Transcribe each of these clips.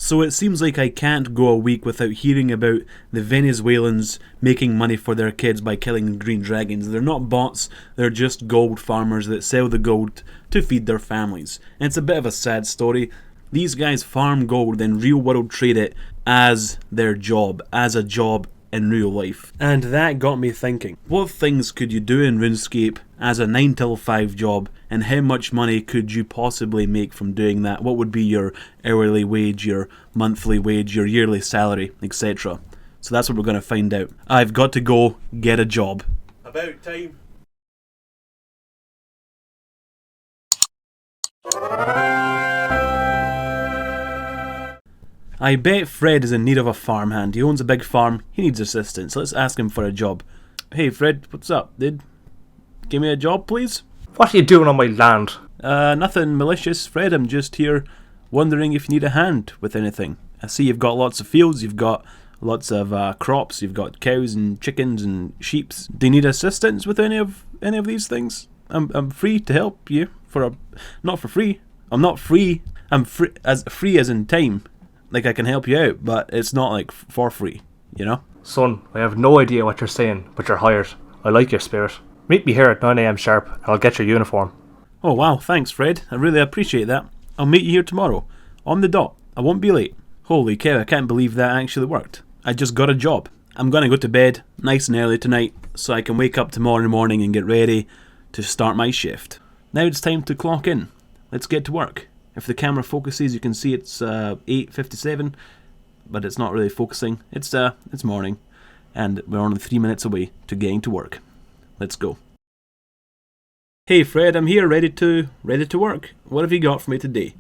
So it seems like I can't go a week without hearing about the Venezuelans making money for their kids by killing green dragons. They're not bots, they're just gold farmers that sell the gold to feed their families. And it's a bit of a sad story. These guys farm gold, then real world trade it as their job, as a job in real life. And that got me thinking, what things could you do in Runescape as a 9 till 5 job, and how much money could you possibly make from doing that? What would be your hourly wage, your monthly wage, your yearly salary, etc. So that's what we're going to find out. I've got to go get a job. About time. I bet Fred is in need of a farmhand. He owns a big farm, he needs assistance. Let's ask him for a job. Hey Fred, what's up, dude? Give me a job, please? What are you doing on my land? Nothing malicious, Fred. I'm just here wondering if you need a hand with anything. I see you've got lots of fields, you've got lots of crops, you've got cows and chickens and sheep. Do you need assistance with any of these things? I'm free to help you not for free. I'm not free. I'm free as in time. Like, I can help you out, but it's not like for free, you know? Son, I have no idea what you're saying, but you're hired. I like your spirit. Meet me here at 9 AM sharp, and I'll get your uniform. Oh wow, thanks Fred. I really appreciate that. I'll meet you here tomorrow. On the dot. I won't be late. Holy cow, I can't believe that actually worked. I just got a job. I'm gonna go to bed nice and early tonight, so I can wake up tomorrow morning and get ready to start my shift. Now it's time to clock in. Let's get to work. If the camera focuses, you can see it's 8:57, but it's not really focusing. It's morning, and we're only 3 minutes away to getting to work. Let's go. Hey Fred, I'm here, ready to work. What have you got for me today?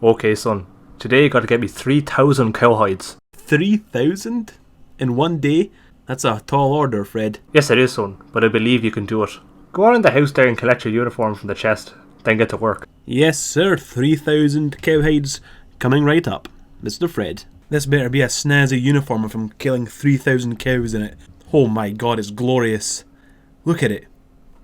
Okay, son. Today you got to get me 3,000 cowhides. 3,000 in one day? That's a tall order, Fred. Yes, it is, son, but I believe you can do it. Go on in the house there and collect your uniform from the chest, then get to work. Yes, sir. 3,000 cowhides coming right up. Mr. Fred. This better be a snazzy uniform if I'm killing 3,000 cows in it. Oh my god, it's glorious. Look at it.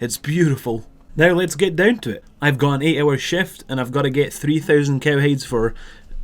It's beautiful. Now let's get down to it. I've got an 8-hour shift and I've got to get 3,000 cowhides for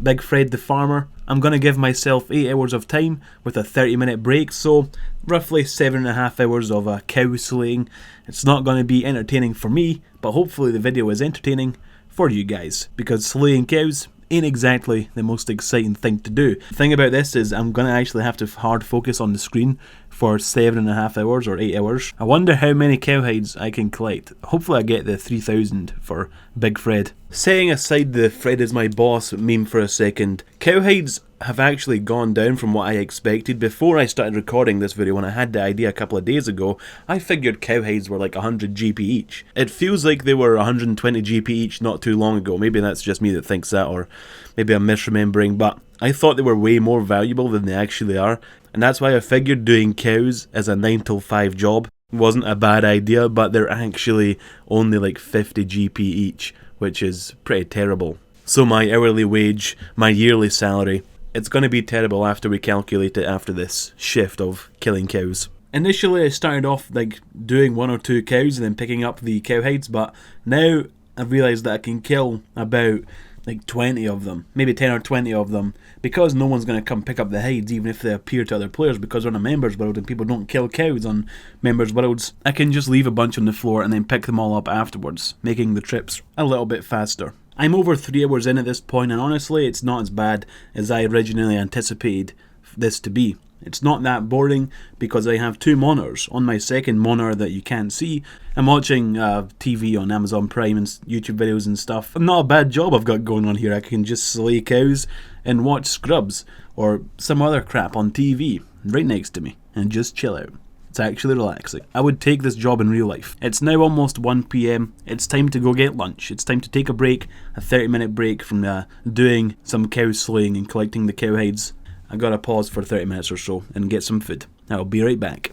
Big Fred the farmer. I'm going to give myself 8 hours of time with a 30-minute break, so roughly 7.5 hours of cow slaying. It's not going to be entertaining for me, but hopefully the video is entertaining for you guys, because slaying cows ain't exactly the most exciting thing to do. The thing about this is I'm going to actually have to hard focus on the screen for 7.5 hours or 8 hours. I wonder how many cowhides I can collect. Hopefully I get the 3,000 for Big Fred. Setting aside the Fred is my boss meme for a second, cowhides have actually gone down from what I expected. Before I started recording this video, when I had the idea a couple of days ago, I figured cowhides were like 100 GP each. It feels like they were 120 GP each not too long ago. Maybe that's just me that thinks that, or maybe I'm misremembering, but I thought they were way more valuable than they actually are, and that's why I figured doing cows as a 9 till 5 job wasn't a bad idea, but they're actually only like 50 GP each, which is pretty terrible. So my hourly wage, my yearly salary, it's going to be terrible after we calculate it after this shift of killing cows. Initially I started off like doing 1 or 2 cows and then picking up the cowhides, but now I've realised that I can kill about like 20 of them, maybe 10 or 20 of them, because no one's going to come pick up the hides even if they appear to other players, because we're on a members world and people don't kill cows on members worlds. I can just leave a bunch on the floor and then pick them all up afterwards, making the trips a little bit faster. I'm over 3 hours in at this point, and honestly it's not as bad as I originally anticipated this to be. It's not that boring because I have 2 monitors. On my second monitor that you can't see, I'm watching TV on Amazon Prime and YouTube videos and stuff. Not a bad job I've got going on here. I can just slay cows and watch Scrubs or some other crap on TV right next to me and just chill out. It's actually relaxing. I would take this job in real life. It's now almost 1 PM. It's time to go get lunch. It's time to take a break, a 30-minute break from doing some cow slaying and collecting the cowhides. I gotta pause for 30 minutes or so and get some food. I'll be right back.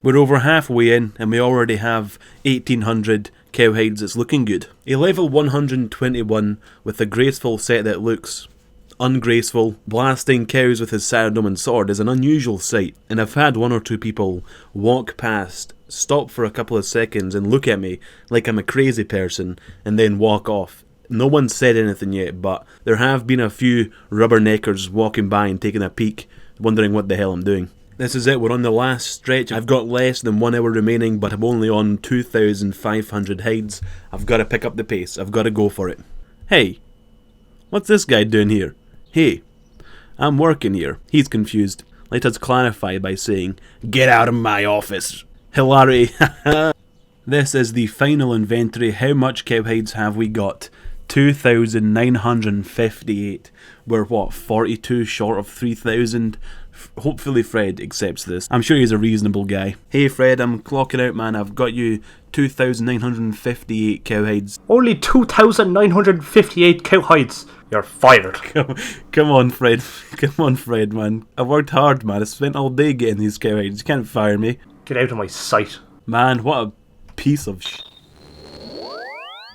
We're over halfway in and we already have 1,800 cowhides. It's looking good. A level 121 with a graceful set that looks ungraceful, blasting cows with his Saradomin sword is an unusual sight, and I've had 1 or 2 people walk past, stop for a couple of seconds and look at me like I'm a crazy person and then walk off. No one said anything yet, but there have been a few rubberneckers walking by and taking a peek, wondering what the hell I'm doing. This is it, we're on the last stretch. I've got less than 1 hour remaining, but I'm only on 2,500 hides. I've got to pick up the pace, I've got to go for it. Hey, what's this guy doing here? Hey, I'm working here. He's confused. Let us clarify by saying, get out of my office. Hilarity. This is the final inventory. How much cowhides have we got? 2,958. We're what, 42 short of 3,000? Hopefully Fred accepts this. I'm sure he's a reasonable guy. Hey Fred, I'm clocking out, man. I've got you 2,958 cowhides. Only 2,958 cowhides. You're fired. Come on, Fred. Come on, Fred, man. I worked hard, man. I spent all day getting these cowhides. You can't fire me. Get out of my sight. Man, what a piece of sh**.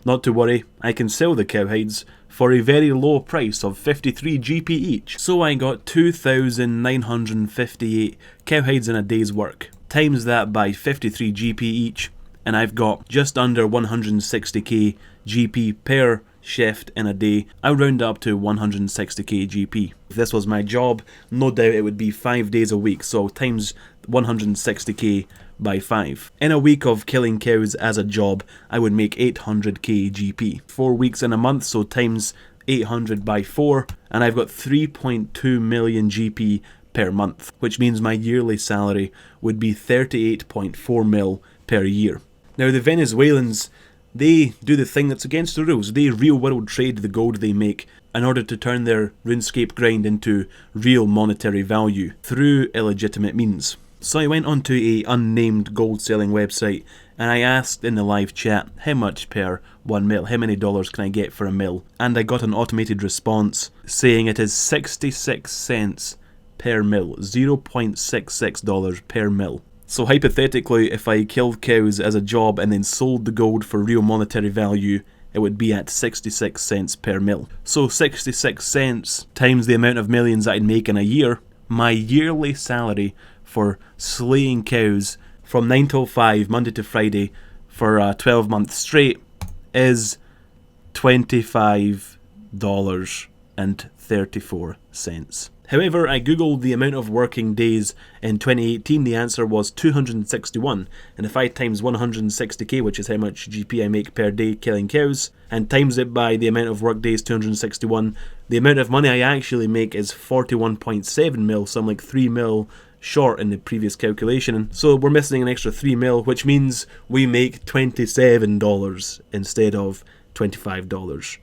Not to worry, I can sell the cowhides for a very low price of 53 GP each. So I got 2,958 cowhides in a day's work. Times that by 53 GP each, and I've got just under 160k GP per shift in a day. I'll round up to 160k GP. If this was my job, no doubt it would be 5 days a week, so times 160k by 5. In a week of killing cows as a job, I would make 800k GP. 4 weeks in a month, so times 800 by 4, and I've got 3.2 million GP per month, which means my yearly salary would be 38.4 mil per year. Now the Venezuelans, they do the thing that's against the rules. They real world trade the gold they make in order to turn their Runescape grind into real monetary value through illegitimate means. So I went onto a unnamed gold selling website and I asked in the live chat how much per 1 mil, how many dollars can I get for a mil, and I got an automated response saying it is 66 cents per mil, $0.66 per mil. So hypothetically, if I killed cows as a job and then sold the gold for real monetary value, it would be at 66 cents per mil. So 66 cents times the amount of millions I'd make in a year, my yearly salary for slaying cows from 9 till 5, Monday to Friday, for 12 months straight is $25.34. However, I googled the amount of working days in 2018, the answer was 261, and if I times 160k, which is how much GP I make per day killing cows, and times it by the amount of work days, 261, the amount of money I actually make is 41.7 mil, so I'm like 3 mil short in the previous calculation. So we're missing an extra 3 mil, which means we make $27 instead of $25.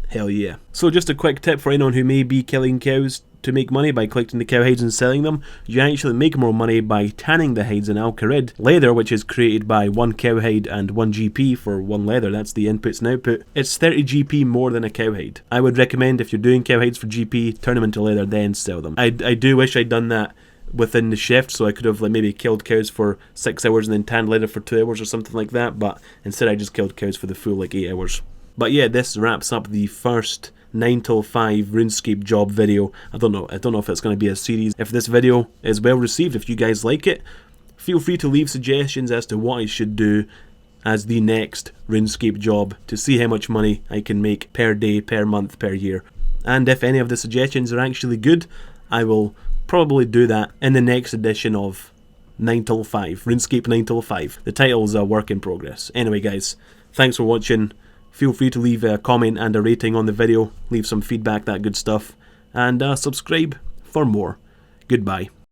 Hell yeah. So just a quick tip for anyone who may be killing cows to make money by collecting the cow hides and selling them. You actually make more money by tanning the hides in Alcarid. Leather, which is created by 1 cow hide and 1 GP for 1 leather, that's the inputs and output. It's 30 GP more than a cow hide. I would recommend if you're doing cow hides for GP, turn them into leather, then sell them. I do wish I'd done that within the shift, so I could have like maybe killed cows for 6 hours and then tanned leather for 2 hours or something like that, but instead I just killed cows for the full like 8 hours. But yeah, this wraps up the first 9 till 5 RuneScape job video. I don't know if it's going to be a series. If this video is well received, if you guys like it, feel free to leave suggestions as to what I should do as the next RuneScape job to see how much money I can make per day, per month, per year. And if any of the suggestions are actually good, I will probably do that in the next edition of 9 till 5, RuneScape 9 till 5. The title is a work in progress. Anyway guys, thanks for watching. Feel free to leave a comment and a rating on the video, leave some feedback, that good stuff, and subscribe for more. Goodbye.